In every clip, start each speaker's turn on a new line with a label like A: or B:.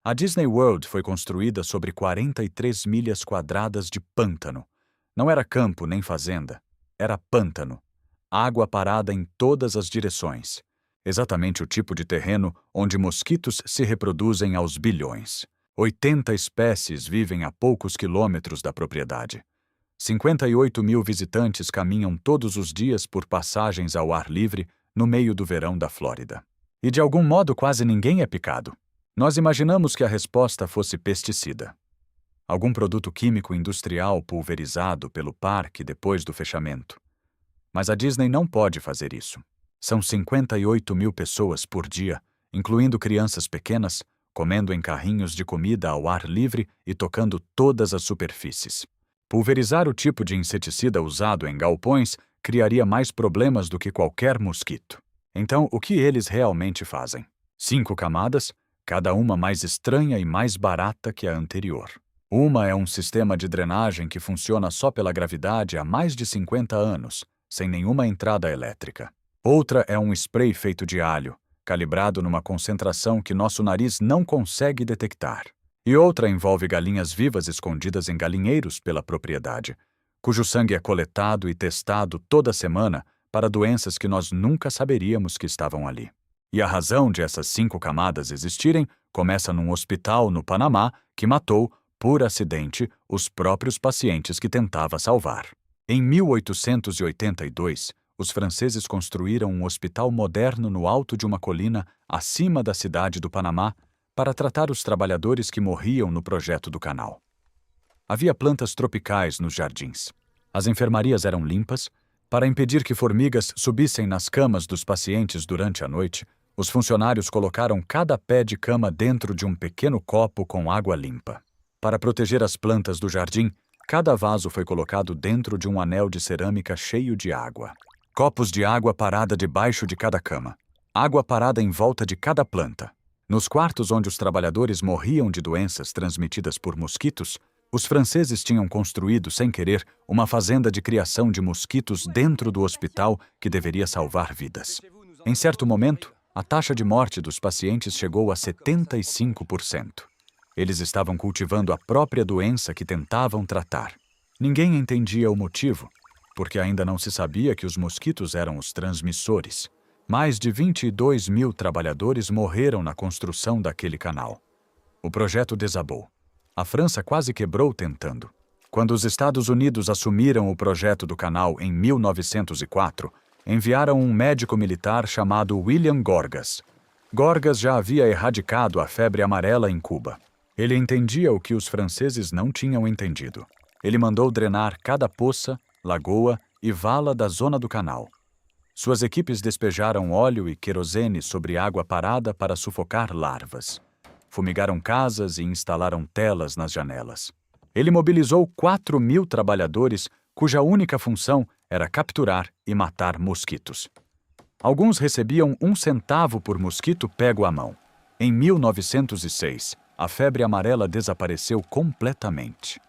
A: A Disney World foi construída sobre 43 milhas quadradas de pântano. Não era campo nem fazenda, era pântano. Água parada em todas as direções. Exatamente o tipo de terreno onde mosquitos se reproduzem aos bilhões. 80 espécies vivem a poucos quilômetros da propriedade. 58 mil visitantes caminham todos os dias por passagens ao ar livre no meio do verão da Flórida. E de algum modo quase ninguém é picado. Nós imaginamos que a resposta fosse pesticida. Algum produto químico industrial pulverizado pelo parque depois do fechamento. Mas a Disney não pode fazer isso. São 58 mil pessoas por dia, incluindo crianças pequenas, comendo em carrinhos de comida ao ar livre e tocando todas as superfícies. Pulverizar o tipo de inseticida usado em galpões criaria mais problemas do que qualquer mosquito. Então, o que eles realmente fazem? 5 camadas, cada uma mais estranha e mais barata que a anterior. Uma é um sistema de drenagem que funciona só pela gravidade há mais de 50 anos, sem nenhuma entrada elétrica. Outra é um spray feito de alho, calibrado numa concentração que nosso nariz não consegue detectar. E outra envolve galinhas vivas escondidas em galinheiros pela propriedade, cujo sangue é coletado e testado toda semana para doenças que nós nunca saberíamos que estavam ali. E a razão de essas 5 camadas existirem começa num hospital no Panamá que matou, por acidente, os próprios pacientes que tentava salvar. Em 1882, os franceses construíram um hospital moderno no alto de uma colina acima da cidade do Panamá para tratar os trabalhadores que morriam no projeto do canal. Havia plantas tropicais nos jardins. As enfermarias eram limpas. Para impedir que formigas subissem nas camas dos pacientes durante a noite, os funcionários colocaram cada pé de cama dentro de um pequeno copo com água limpa. Para proteger as plantas do jardim, cada vaso foi colocado dentro de um anel de cerâmica cheio de água. Copos de água parada debaixo de cada cama. Água parada em volta de cada planta. Nos quartos onde os trabalhadores morriam de doenças transmitidas por mosquitos, os franceses tinham construído, sem querer, uma fazenda de criação de mosquitos dentro do hospital que deveria salvar vidas. Em certo momento, a taxa de morte dos pacientes chegou a 75%. Eles estavam cultivando a própria doença que tentavam tratar. Ninguém entendia o motivo, porque ainda não se sabia que os mosquitos eram os transmissores. Mais de 22 mil trabalhadores morreram na construção daquele canal. O projeto desabou. A França quase quebrou tentando. Quando os Estados Unidos assumiram o projeto do canal em 1904, enviaram um médico militar chamado William Gorgas. Gorgas já havia erradicado a febre amarela em Cuba. Ele entendia o que os franceses não tinham entendido. Ele mandou drenar cada poça, lagoa e vala da zona do canal. Suas equipes despejaram óleo e querosene sobre água parada para sufocar larvas. Fumigaram casas e instalaram telas nas janelas. Ele mobilizou 4 mil trabalhadores cuja única função era capturar e matar mosquitos. Alguns recebiam 1 centavo por mosquito pego à mão. Em 1906, a febre amarela desapareceu completamente.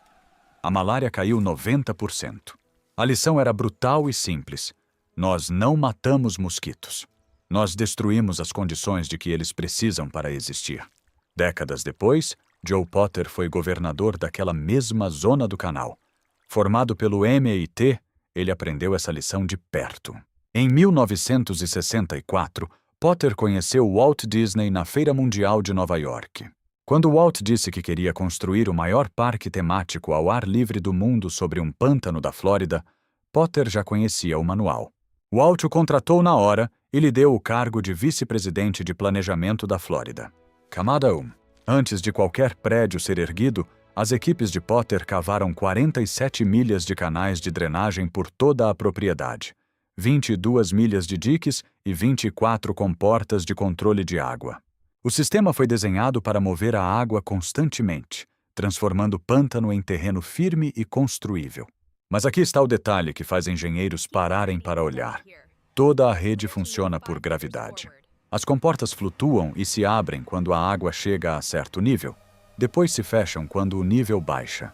A: A malária caiu 90%. A lição era brutal e simples. Nós não matamos mosquitos. Nós destruímos as condições de que eles precisam para existir. Décadas depois, Joe Potter foi governador daquela mesma zona do canal. Formado pelo MIT, ele aprendeu essa lição de perto. Em 1964, Potter conheceu Walt Disney na Feira Mundial de Nova York. Quando Walt disse que queria construir o maior parque temático ao ar livre do mundo sobre um pântano da Flórida, Potter já conhecia o manual. Walt o contratou na hora e lhe deu o cargo de vice-presidente de planejamento da Flórida. Camada 1. Antes de qualquer prédio ser erguido, as equipes de Potter cavaram 47 milhas de canais de drenagem por toda a propriedade, 22 milhas de diques e 24 comportas de controle de água. O sistema foi desenhado para mover a água constantemente, transformando o pântano em terreno firme e construível. Mas aqui está o detalhe que faz engenheiros pararem para olhar. Toda a rede funciona por gravidade. As comportas flutuam e se abrem quando a água chega a certo nível. Depois se fecham quando o nível baixa.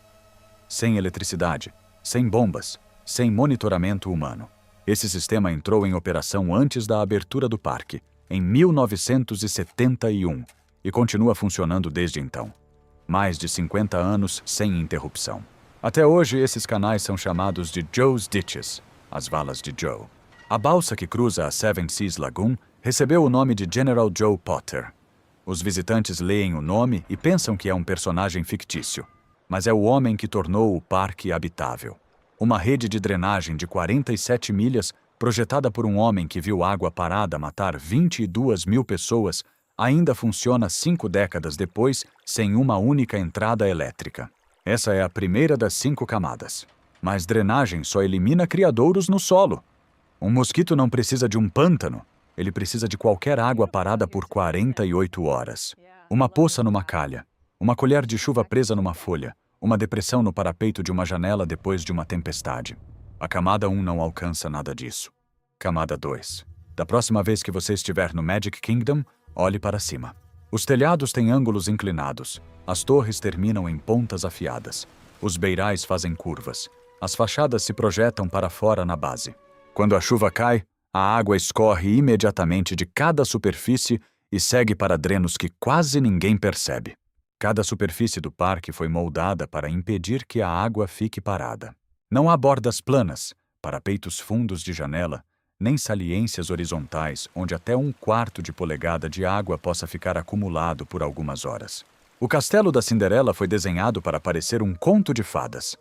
A: Sem eletricidade, sem bombas, sem monitoramento humano. Esse sistema entrou em operação antes da abertura do parque, em 1971, e continua funcionando desde então. Mais de 50 anos sem interrupção. Até hoje, esses canais são chamados de Joe's Ditches, as valas de Joe. A balsa que cruza a Seven Seas Lagoon recebeu o nome de General Joe Potter. Os visitantes leem o nome e pensam que é um personagem fictício, mas é o homem que tornou o parque habitável. Uma rede de drenagem de 47 milhas, projetada por um homem que viu água parada matar 22 mil pessoas, ainda funciona 5 décadas depois, sem uma única entrada elétrica. Essa é a primeira das 5 camadas. Mas drenagem só elimina criadouros no solo. Um mosquito não precisa de um pântano, ele precisa de qualquer água parada por 48 horas. Uma poça numa calha, uma colher de chuva presa numa folha, uma depressão no parapeito de uma janela depois de uma tempestade. A camada 1 não alcança nada disso. Camada 2. Da próxima vez que você estiver no Magic Kingdom, olhe para cima. Os telhados têm ângulos inclinados, as torres terminam em pontas afiadas, os beirais fazem curvas, as fachadas se projetam para fora na base. Quando a chuva cai, a água escorre imediatamente de cada superfície e segue para drenos que quase ninguém percebe. Cada superfície do parque foi moldada para impedir que a água fique parada. Não há bordas planas, parapeitos fundos de janela, nem saliências horizontais onde até 1/4 de polegada de água possa ficar acumulado por algumas horas. O castelo da Cinderela foi desenhado para parecer um conto de fadas,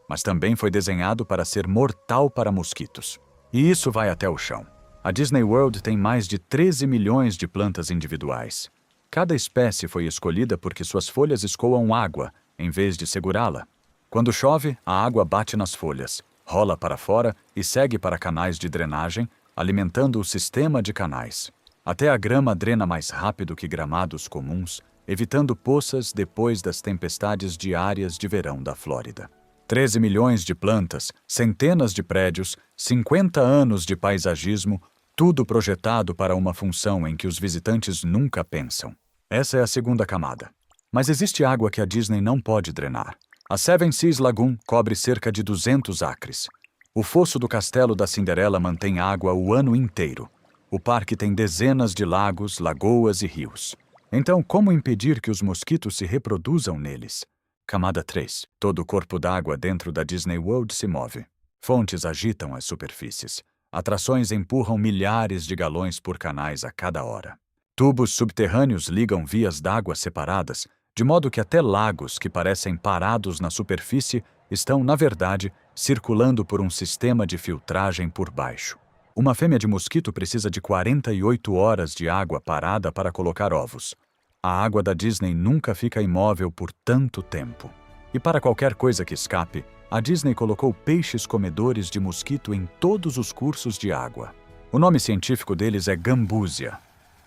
A: mas também foi desenhado para ser mortal para mosquitos. E isso vai até o chão. A Disney World tem mais de 13 milhões de plantas individuais. Cada espécie foi escolhida porque suas folhas escoam água, em vez de segurá-la. Quando chove, a água bate nas folhas, rola para fora e segue para canais de drenagem, alimentando o sistema de canais. Até a grama drena mais rápido que gramados comuns, evitando poças depois das tempestades diárias de verão da Flórida. 13 milhões de plantas, centenas de prédios, 50 anos de paisagismo, tudo projetado para uma função em que os visitantes nunca pensam. Essa é a segunda camada. Mas existe água que a Disney não pode drenar. A Seven Seas Lagoon cobre cerca de 200 acres. O fosso do Castelo da Cinderela mantém água o ano inteiro. O parque tem dezenas de lagos, lagoas e rios. Então, como impedir que os mosquitos se reproduzam neles? Camada 3. Todo o corpo d'água dentro da Disney World se move. Fontes agitam as superfícies. Atrações empurram milhares de galões por canais a cada hora. Tubos subterrâneos ligam vias d'água separadas, de modo que até lagos que parecem parados na superfície estão, na verdade, circulando por um sistema de filtragem por baixo. Uma fêmea de mosquito precisa de 48 horas de água parada para colocar ovos. A água da Disney nunca fica imóvel por tanto tempo. E para qualquer coisa que escape, a Disney colocou peixes comedores de mosquito em todos os cursos de água. O nome científico deles é gambúsia.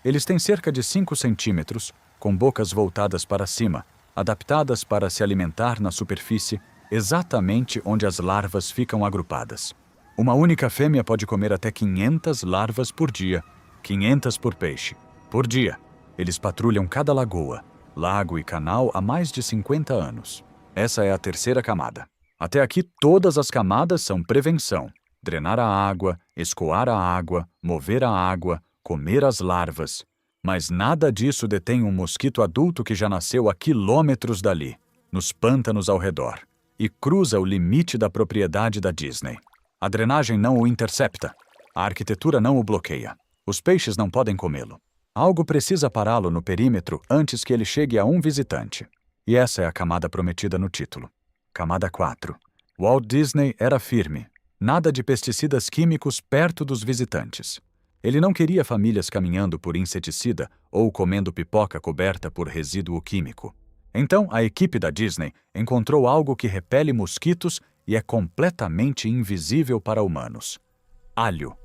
A: Eles têm cerca de 5 centímetros, com bocas voltadas para cima, adaptadas para se alimentar na superfície, exatamente onde as larvas ficam agrupadas. Uma única fêmea pode comer até 500 larvas por dia, 500 por peixe, por dia. Eles patrulham cada lagoa, lago e canal há mais de 50 anos. Essa é a terceira camada. Até aqui, todas as camadas são prevenção. Drenar a água, escoar a água, mover a água, comer as larvas. Mas nada disso detém um mosquito adulto que já nasceu a quilômetros dali, nos pântanos ao redor, e cruza o limite da propriedade da Disney. A drenagem não o intercepta. A arquitetura não o bloqueia. Os peixes não podem comê-lo. Algo precisa pará-lo no perímetro antes que ele chegue a um visitante. E essa é a camada prometida no título. Camada 4. Walt Disney era firme. Nada de pesticidas químicos perto dos visitantes. Ele não queria famílias caminhando por inseticida ou comendo pipoca coberta por resíduo químico. Então, a equipe da Disney encontrou algo que repele mosquitos e é completamente invisível para humanos. Alho.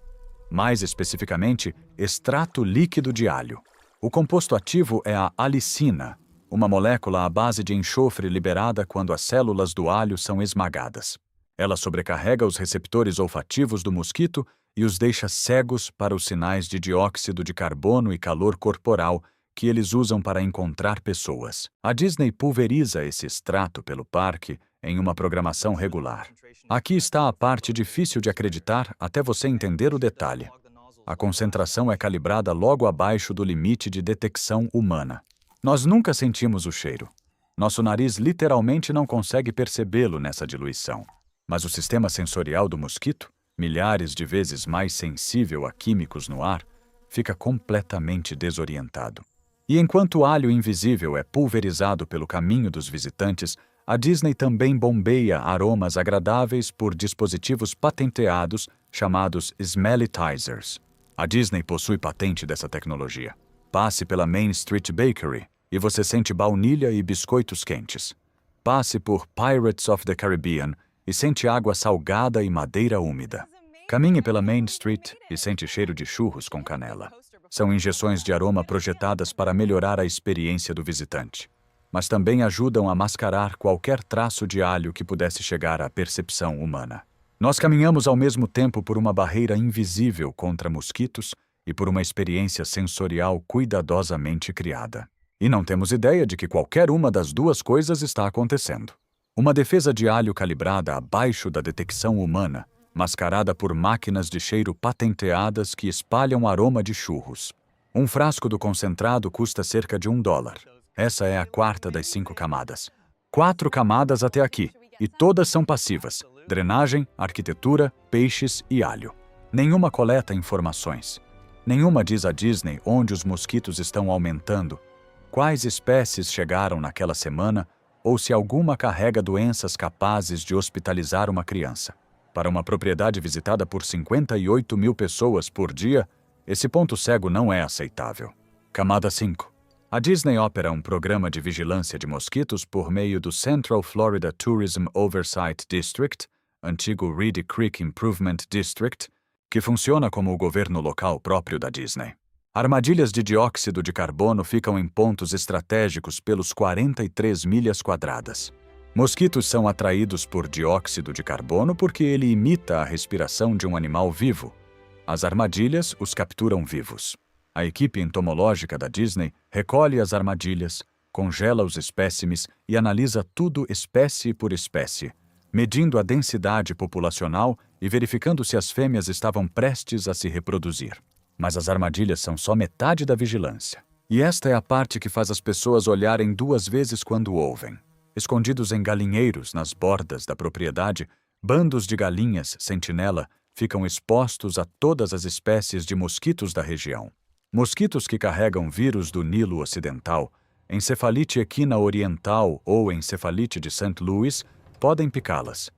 A: Mais especificamente, extrato líquido de alho. O composto ativo é a alicina, uma molécula à base de enxofre liberada quando as células do alho são esmagadas. Ela sobrecarrega os receptores olfativos do mosquito e os deixa cegos para os sinais de dióxido de carbono e calor corporal que eles usam para encontrar pessoas. A Disney pulveriza esse extrato pelo parque em uma programação regular. Aqui está a parte difícil de acreditar até você entender o detalhe. A concentração é calibrada logo abaixo do limite de detecção humana. Nós nunca sentimos o cheiro. Nosso nariz literalmente não consegue percebê-lo nessa diluição. Mas o sistema sensorial do mosquito, milhares de vezes mais sensível a químicos no ar, fica completamente desorientado. E enquanto o alho invisível é pulverizado pelo caminho dos visitantes, a Disney também bombeia aromas agradáveis por dispositivos patenteados chamados Smellitizers. A Disney possui patente dessa tecnologia. Passe pela Main Street Bakery e você sente baunilha e biscoitos quentes. Passe por Pirates of the Caribbean e sente água salgada e madeira úmida. Caminhe pela Main Street e sente cheiro de churros com canela. São injeções de aroma projetadas para melhorar a experiência do visitante, mas também ajudam a mascarar qualquer traço de alho que pudesse chegar à percepção humana. Nós caminhamos ao mesmo tempo por uma barreira invisível contra mosquitos e por uma experiência sensorial cuidadosamente criada. E não temos ideia de que qualquer uma das duas coisas está acontecendo. Uma defesa de alho calibrada abaixo da detecção humana, mascarada por máquinas de cheiro patenteadas que espalham aroma de churros. Um frasco do concentrado custa cerca de $1. Essa é a quarta das 5 camadas. 4 camadas até aqui, e todas são passivas: drenagem, arquitetura, peixes e alho. Nenhuma coleta informações. Nenhuma diz à Disney onde os mosquitos estão aumentando, quais espécies chegaram naquela semana ou se alguma carrega doenças capazes de hospitalizar uma criança. Para uma propriedade visitada por 58 mil pessoas por dia, esse ponto cego não é aceitável. Camada 5. A Disney opera um programa de vigilância de mosquitos por meio do Central Florida Tourism Oversight District, antigo Reedy Creek Improvement District, que funciona como o governo local próprio da Disney. Armadilhas de dióxido de carbono ficam em pontos estratégicos pelos 43 milhas quadradas. Mosquitos são atraídos por dióxido de carbono porque ele imita a respiração de um animal vivo. As armadilhas os capturam vivos. A equipe entomológica da Disney recolhe as armadilhas, congela os espécimes e analisa tudo espécie por espécie, medindo a densidade populacional e verificando se as fêmeas estavam prestes a se reproduzir. Mas as armadilhas são só metade da vigilância. E esta é a parte que faz as pessoas olharem 2 vezes quando ouvem. Escondidos em galinheiros nas bordas da propriedade, bandos de galinhas sentinela ficam expostos a todas as espécies de mosquitos da região. Mosquitos que carregam vírus do Nilo Ocidental, encefalite equina oriental ou encefalite de St. Louis podem picá-las.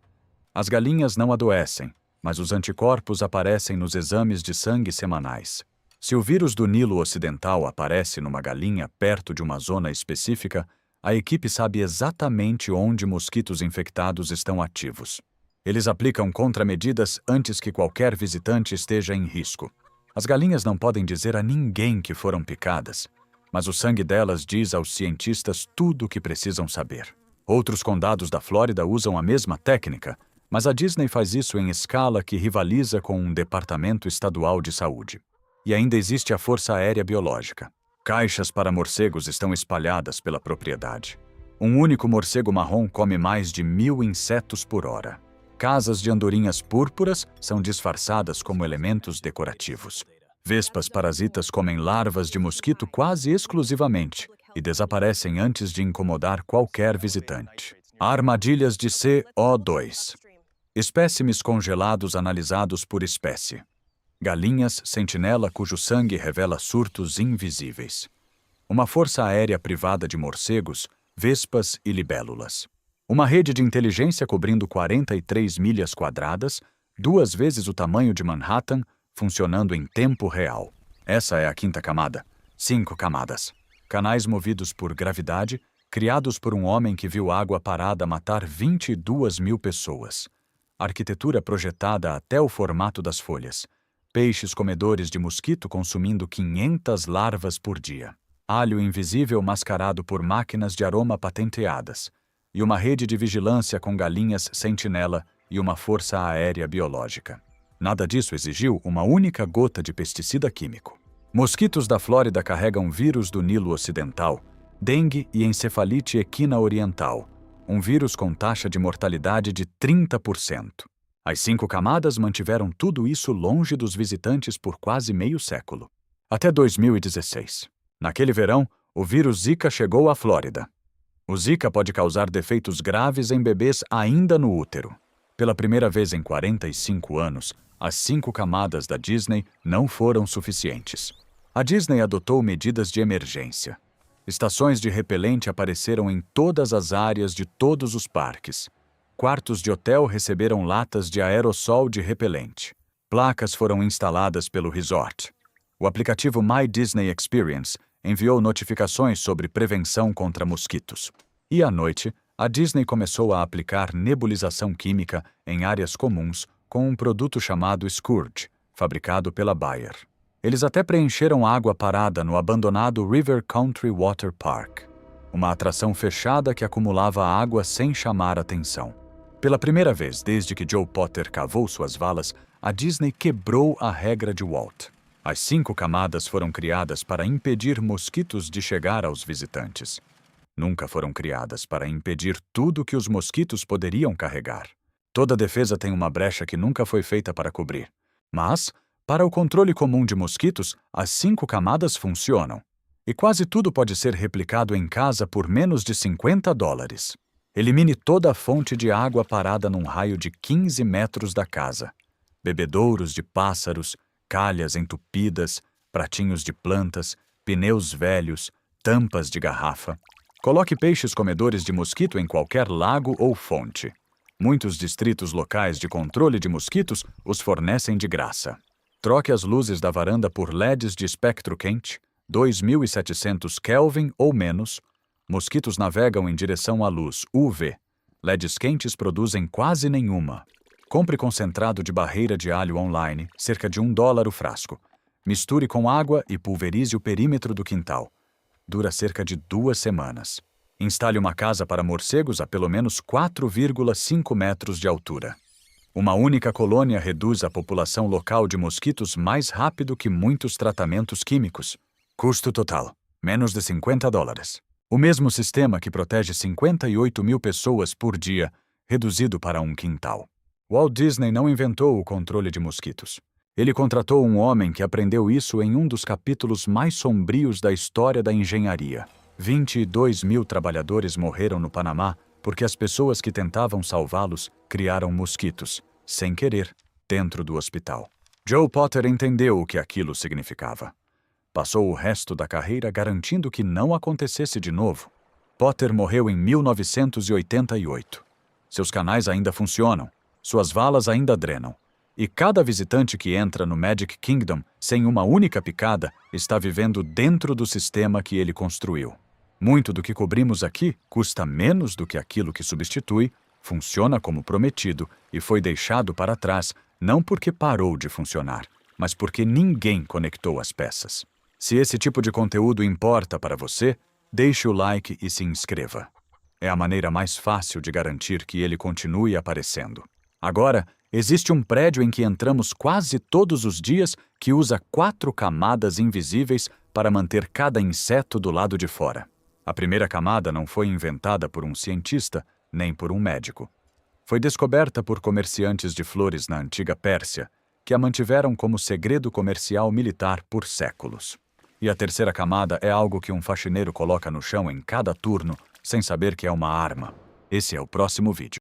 A: As galinhas não adoecem, mas os anticorpos aparecem nos exames de sangue semanais. Se o vírus do Nilo Ocidental aparece numa galinha perto de uma zona específica, a equipe sabe exatamente onde mosquitos infectados estão ativos. Eles aplicam contramedidas antes que qualquer visitante esteja em risco. As galinhas não podem dizer a ninguém que foram picadas, mas o sangue delas diz aos cientistas tudo o que precisam saber. Outros condados da Flórida usam a mesma técnica, mas a Disney faz isso em escala que rivaliza com um departamento estadual de saúde. E ainda existe a Força Aérea Biológica. Caixas para morcegos estão espalhadas pela propriedade. Um único morcego marrom come mais de 1.000 insetos por hora. Casas de andorinhas púrpuras são disfarçadas como elementos decorativos. Vespas parasitas comem larvas de mosquito quase exclusivamente e desaparecem antes de incomodar qualquer visitante. Armadilhas de CO2. Espécimes congelados analisados por espécie. Galinhas sentinela cujo sangue revela surtos invisíveis. Uma força aérea privada de morcegos, vespas e libélulas. Uma rede de inteligência cobrindo 43 milhas quadradas, 2 vezes o tamanho de Manhattan, funcionando em tempo real. Essa é a 5ª camada. 5 camadas. Canais movidos por gravidade, criados por um homem que viu água parada matar 22 mil pessoas. Arquitetura projetada até o formato das folhas. Peixes comedores de mosquito consumindo 500 larvas por dia. Alho invisível mascarado por máquinas de aroma patenteadas. E uma rede de vigilância com galinhas sentinela e uma força aérea biológica. Nada disso exigiu uma única gota de pesticida químico. Mosquitos da Flórida carregam vírus do Nilo Ocidental, dengue e encefalite equina oriental, um vírus com taxa de mortalidade de 30%. As 5 camadas mantiveram tudo isso longe dos visitantes por quase meio século. Até 2016. Naquele verão, O vírus Zika chegou à Flórida. O Zika pode causar defeitos graves em bebês ainda no útero. Pela primeira vez em 45 anos, as 5 camadas da Disney não foram suficientes. A Disney adotou medidas de emergência. Estações de repelente apareceram em todas as áreas de todos os parques. Quartos de hotel receberam latas de aerossol de repelente. Placas foram instaladas pelo resort. O aplicativo My Disney Experience enviou notificações sobre prevenção contra mosquitos. E à noite, a Disney começou a aplicar nebulização química em áreas comuns com um produto chamado Scourge, fabricado pela Bayer. Eles até preencheram água parada no abandonado River Country Water Park, uma atração fechada que acumulava água sem chamar atenção. Pela primeira vez desde que Joe Potter cavou suas valas, a Disney quebrou a regra de Walt. As 5 camadas foram criadas para impedir mosquitos de chegar aos visitantes. Nunca foram criadas para impedir tudo que os mosquitos poderiam carregar. Toda defesa tem uma brecha que nunca foi feita para cobrir. Mas, para o controle comum de mosquitos, as 5 camadas funcionam. E quase tudo pode ser replicado em casa por menos de $50. Elimine toda a fonte de água parada num raio de 15 metros da casa. Bebedouros de pássaros, calhas entupidas, pratinhos de plantas, pneus velhos, tampas de garrafa. Coloque peixes comedores de mosquito em qualquer lago ou fonte. Muitos distritos locais de controle de mosquitos os fornecem de graça. Troque as luzes da varanda por LEDs de espectro quente, 2700 Kelvin ou menos. Mosquitos navegam em direção à luz UV. LEDs quentes produzem quase nenhuma. Compre concentrado de barreira de alho online, cerca de $1 o frasco. Misture com água e pulverize o perímetro do quintal. Dura cerca de 2 semanas. Instale uma casa para morcegos a pelo menos 4,5 metros de altura. Uma única colônia reduz a população local de mosquitos mais rápido que muitos tratamentos químicos. Custo total: menos de $50. O mesmo sistema que protege 58 mil pessoas por dia, reduzido para um quintal. Walt Disney não inventou o controle de mosquitos. Ele contratou um homem que aprendeu isso em um dos capítulos mais sombrios da história da engenharia. 22 mil trabalhadores morreram no Panamá porque as pessoas que tentavam salvá-los criaram mosquitos, sem querer, dentro do hospital. Joe Potter entendeu o que aquilo significava. Passou o resto da carreira garantindo que não acontecesse de novo. Potter morreu em 1988. Seus canais ainda funcionam. Suas valas ainda drenam. E cada visitante que entra no Magic Kingdom sem uma única picada está vivendo dentro do sistema que ele construiu. Muito do que cobrimos aqui custa menos do que aquilo que substitui, funciona como prometido e foi deixado para trás não porque parou de funcionar, mas porque ninguém conectou as peças. Se esse tipo de conteúdo importa para você, deixe o like e se inscreva. É a maneira mais fácil de garantir que ele continue aparecendo. Agora, existe um prédio em que entramos quase todos os dias que usa 4 camadas invisíveis para manter cada inseto do lado de fora. A primeira camada não foi inventada por um cientista, nem por um médico. Foi descoberta por comerciantes de flores na antiga Pérsia, que a mantiveram como segredo comercial militar por séculos. E a terceira camada é algo que um faxineiro coloca no chão em cada turno, sem saber que é uma arma. Esse é o próximo vídeo.